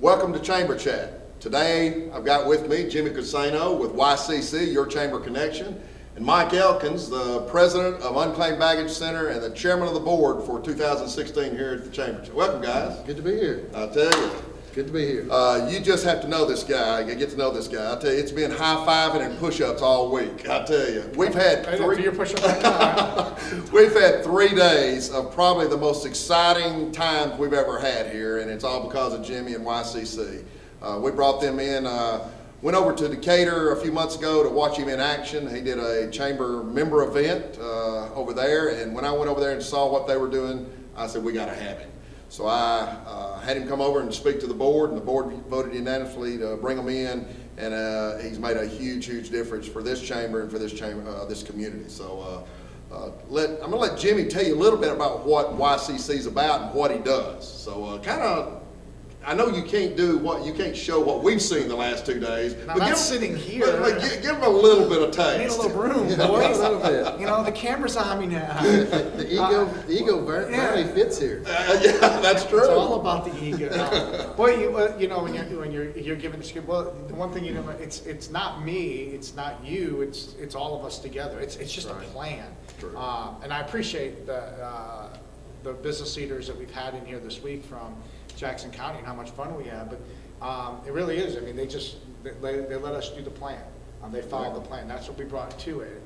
Welcome to Chamber Chat. Today I've got with me Jimmy Cusano with YCC, Your Chamber Connection, and Mike Elkins, the President of Unclaimed Baggage Center and the Chairman of the Board for 2016 here at the Chamber Chat. Welcome, guys. Good to be here. I'll tell you. Good to be here. You just have to know this guy. You get to know this guy. I'll tell you, it's been high-fiving and push-ups all week. I'll tell you. We've had we've had 3 days of probably the most exciting times we've ever had here, and it's all because of Jimmy and YCC. We brought them in, went over to Decatur a few months ago to watch him in action. He did a chamber member event over there, and when I went over there and saw what they were doing, I said, we got to have him. So I had him come over and speak to the board, and the board voted unanimously to bring him in, and he's made a huge, huge difference for this chamber and for this chamber, this community. So I'm going to let Jimmy tell you a little bit about what YCC is about and what he does. So I know you can't show what we've seen the last 2 days. Now, but sitting here. Give him a little bit of taste. I need a little room, boys. A little bit. You know, the camera's on me now. The ego barely fits here. Yeah, that's true. It's all about the ego. Boy, you know, when you're giving the script, well, the one thing you know, it's not me, it's not you, it's all of us together. It's just right. A plan. True. And I appreciate the business leaders that we've had in here this week from Jackson County and how much fun we have, but it really is. I mean, they let us do the plan. They followed the plan. That's what we brought to it.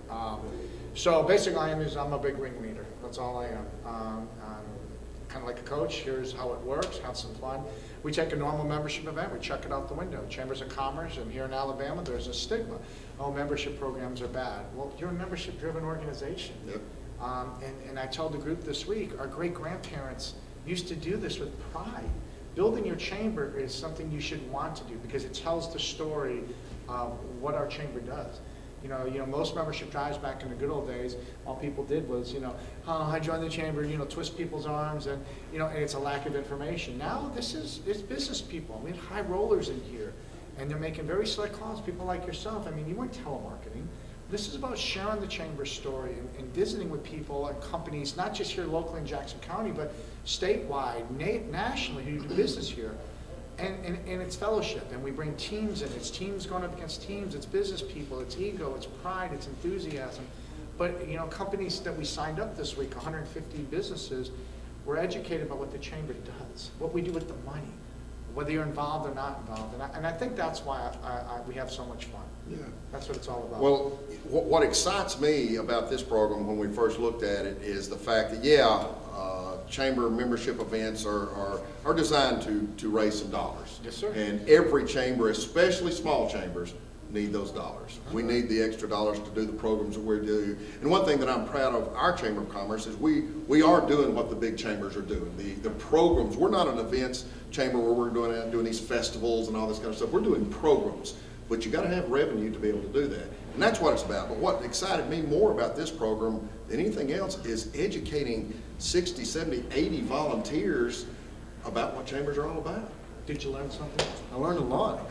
So basically, I'm a big ringleader. That's all I am. Kind of like a coach. Here's how it works. Have some fun. We take a normal membership event. We chuck it out the window. Chambers of Commerce, and here in Alabama, there's a stigma. Oh, membership programs are bad. Well, you're a membership-driven organization. Yep. And I told the group this week, our great-grandparents used to do this with pride. Building your chamber is something you should want to do because it tells the story of what our chamber does. You know, most membership drives back in the good old days, all people did was, oh, I joined the chamber, twist people's arms, and and it's a lack of information. Now it's business people. We have high rollers in here, and they're making very select calls. People like yourself. I mean, you weren't telemarketing. This is about sharing the chamber story and visiting with people and companies, not just here locally in Jackson County, but statewide, nationally, who do business here. And it's fellowship, and we bring teams in. It's teams going up against teams. It's business people. It's ego. It's pride. It's enthusiasm. But companies that we signed up this week, 150 businesses, were educated about what the chamber does, what we do with the money, whether you're involved or not involved. And I think that's why we have so much fun. Yeah, that's what it's all about. Well, what excites me about this program when we first looked at it is the fact that, chamber membership events are designed to raise some dollars. Yes, sir. And every chamber, especially small chambers, need those dollars. We need the extra dollars to do the programs that we do. And one thing that I'm proud of our Chamber of Commerce is we are doing what the big chambers are doing. The programs, we're not an events chamber where we're doing these festivals and all this kind of stuff. We're doing programs. But you got to have revenue to be able to do that. And that's what it's about. But what excited me more about this program than anything else is educating 60, 70, 80 volunteers about what chambers are all about. Did you learn something? I learned a lot.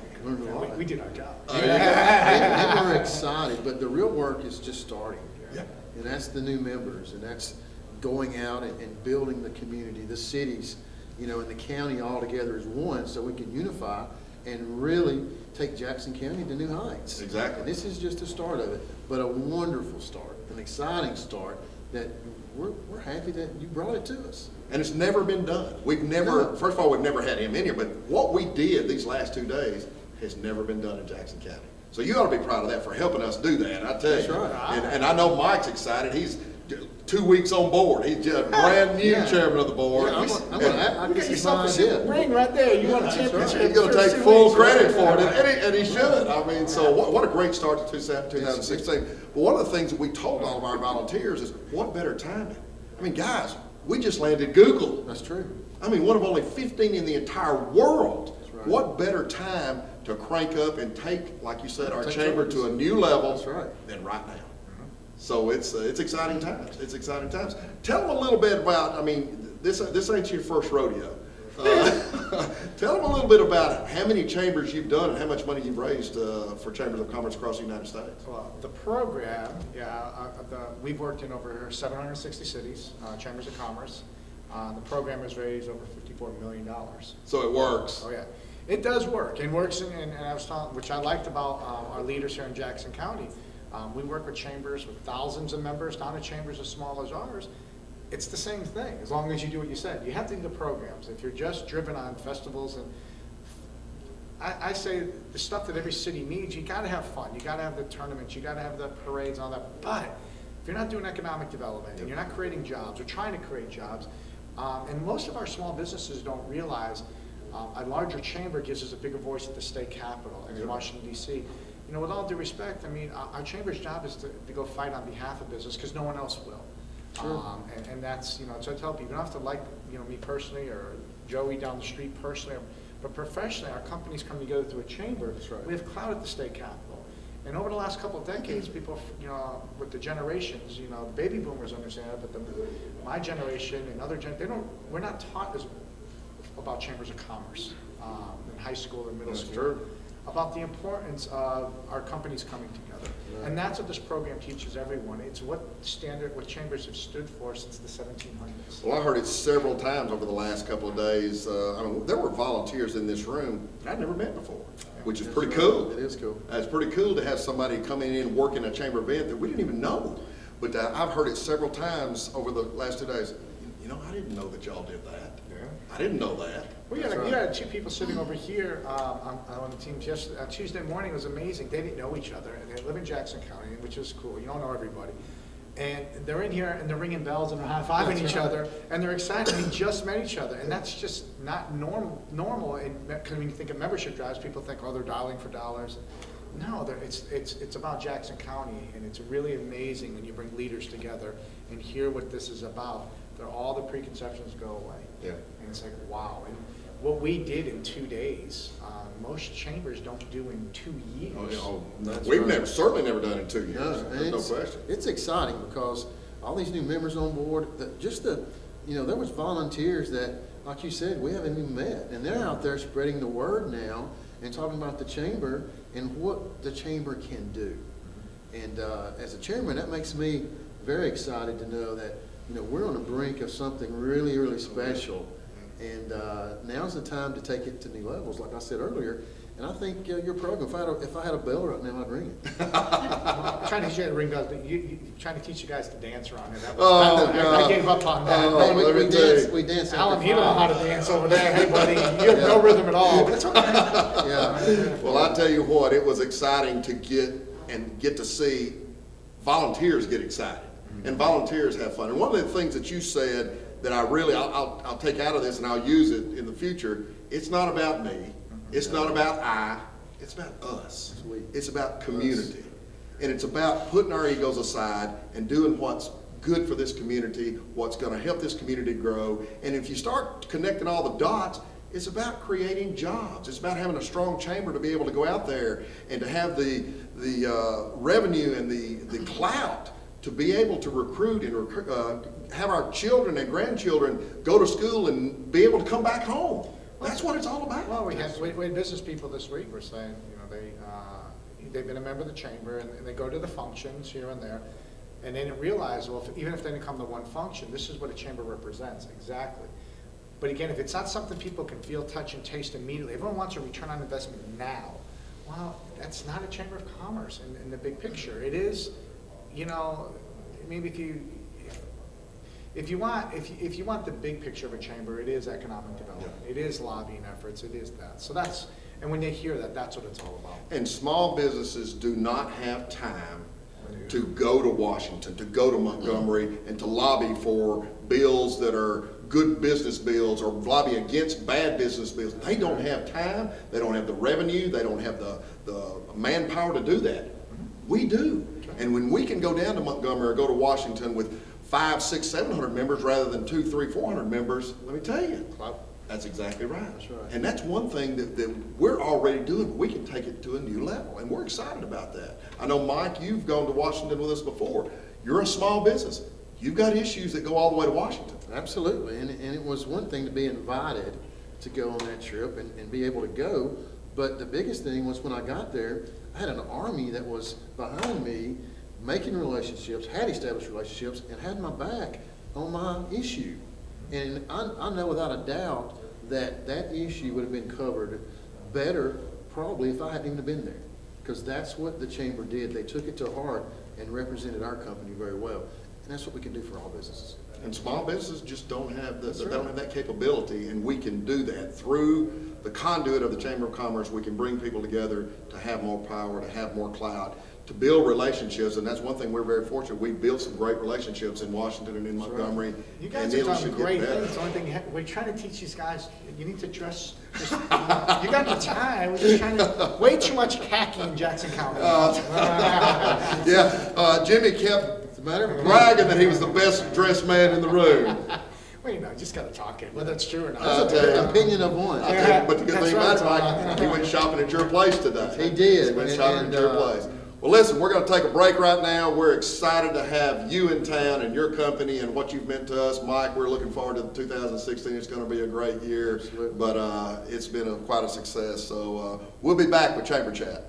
We did our job. They were excited, but the real work is just starting. Yeah. And that's the new members, and that's going out and building the community, the cities, and the county all together as one so we can unify and really take Jackson County to new heights. Exactly. And this is just the start of it, but a wonderful start, an exciting start that we're happy that you brought it to us. And it's never been done. First of all, we've never had him in here, but what we did these last 2 days has never been done in Jackson County. So you ought to be proud of that for helping us do that, I tell you. That's right. And I know Mike's excited. He's 2 weeks on board. He's just brand new chairman of the board. Yeah, you got yourself a silver ring right there. You won a championship. He's going to take full credit for it, and he should. I mean, so what a great start to 2016. But one of the things that we told all of our volunteers is, what better timing? I mean, guys, we just landed Google. That's true. I mean, one of only 15 in the entire world. That's right. What better time to crank up and take, like you said, our chamber to a new level than right now? So it's exciting times. It's exciting times. Tell them a little bit about, I mean, this ain't your first rodeo. Tell them a little bit about how many chambers you've done and how much money you've raised for Chambers of Commerce across the United States. Well, the program, we've worked in over 760 cities, Chambers of Commerce. The program has raised over $54 million. So it works. Oh yeah. It does work, and works, and I was talking, which I liked about our leaders here in Jackson County. We work with chambers with thousands of members, down to chambers as small as ours. It's the same thing, as long as you do what you said. You have to do the programs. If you're just driven on festivals, and I say the stuff that every city needs, you gotta have fun. You gotta have the tournaments, you gotta have the parades, and all that. But if you're not doing economic development, and you're not creating jobs, or trying to create jobs, and most of our small businesses don't realize a larger chamber gives us a bigger voice at the state capitol and in Washington, D.C. You know, with all due respect, I mean, our chamber's job is to go fight on behalf of business, because no one else will. Sure. And that's, you know, so I tell people, you don't have to like, you know, me personally or Joey down the street personally, but professionally, our companies come together through a chamber. That's right. We have clout at the state capitol. And over the last couple of decades, people, you know, with the generations, you know, the baby boomers understand it, but my generation and other we're not taught about chambers of commerce in high school or middle school. True. About the importance of our companies coming together. Right. And that's what this program teaches everyone. It's what chambers have stood for since the 1700s. Well, I heard it several times over the last couple of days. I mean, there were volunteers in this room I'd never met before, which is pretty cool. It is cool. It's pretty cool to have somebody coming in and work in a chamber event that we didn't even know. But I've heard it several times over the last 2 days. You know, I didn't know that y'all did that. Yeah. I didn't know that. Well, you had 2 people sitting over here on the teams yesterday. Tuesday morning was amazing. They didn't know each other, and they live in Jackson County, which is cool. You don't know everybody. And they're in here, and they're ringing bells, and they're high-fiving each other, and they're excited. They just met each other, and that's just not normal. Because when you think of membership drives, people think, oh, they're dialing for dollars. No, it's about Jackson County, and it's really amazing when you bring leaders together and hear what this is about. All the preconceptions go away. Yeah. And it's like, wow. And what we did in 2 days, most chambers don't do in 2 years. We've certainly never done it in 2 years. No question. It's exciting because all these new members on board, you know, there was volunteers that, like you said, we haven't even met. And they're out there spreading the word now and talking about the chamber and what the chamber can do. And as a chairman, that makes me very excited to know that, you know, we're on the brink of something really, really special, and now's the time to take it to new levels, like I said earlier. And I think your program, if I had a bell right now, I'd ring it. I'm trying to teach you to ring bells, but trying to teach you guys to dance around here. I gave up on that. We dance. Alan, you don't know how to dance over there. Hey, buddy, you have no rhythm at all, but it's okay. Yeah. Well, I tell you what, it was exciting to get to see volunteers get excited. And volunteers have fun. And one of the things that you said that I'll take out of this and I'll use it in the future, it's not about me, it's not about it's about us. Sweet. It's about community. And it's about putting our egos aside and doing what's good for this community, what's going to help this community grow. And if you start connecting all the dots, it's about creating jobs. It's about having a strong chamber to be able to go out there and to have the revenue and the clout to be able to recruit and have our children and grandchildren go to school and be able to come back home. That's what it's all about. Well, we had business people this week were saying, you know, they've been a member of the chamber, and they go to the functions here and there, and they didn't realize, well, even if they didn't come to one function, this is what a chamber represents, exactly. But again, if it's not something people can feel, touch, and taste immediately, everyone wants a return on investment now. Well, that's not a chamber of commerce in the big picture. It is, you know, maybe if you want the big picture of a chamber, it is economic development. Yeah. It is lobbying efforts. It is that. So and when they hear that, that's what it's all about. And small businesses do not have time to go to Washington, to go to Montgomery, and to lobby for bills that are good business bills or lobby against bad business bills. They don't have time. They don't have the revenue. They don't have the manpower to do that. We do. And when we can go down to Montgomery or go to Washington with 500, 600, 700 members rather than 200, 300, 400 members, let me tell you, that's exactly right. That's right. And that's one thing that we're already doing, but we can take it to a new level, and we're excited about that. I know, Mike, you've gone to Washington with us before. You're a small business. You've got issues that go all the way to Washington. Absolutely, and it was one thing to be invited to go on that trip and be able to go, but the biggest thing was when I got there, I had an army that was behind me, making relationships, had established relationships, and had my back on my issue. And I know without a doubt that issue would have been covered better probably if I hadn't even been there. Because that's what the chamber did. They took it to heart and represented our company very well. And that's what we can do for all businesses. And small businesses just don't have they don't have that capability, and we can do that through the conduit of the Chamber of Commerce. We can bring people together to have more power, to have more clout, to build relationships, and that's one thing we're very fortunate. We built some great relationships in Washington and in Montgomery. You guys have done great things. The only thing we're trying to teach these guys, you need to dress. You got the time. We're just trying to way too much khaki in Jackson County. Jimmy kept bragging that he was the best dressed man in the room. Well, you know, just got to talk it, whether it's true or not. That's an opinion of one. But the good thing about it, Mike, he went shopping at your place today. He did. He went shopping at your place. Well, listen, we're going to take a break right now. We're excited to have you in town and your company and what you've meant to us. Mike, we're looking forward to 2016. It's going to be a great year, but it's been quite a success. So we'll be back with Chamber Chat.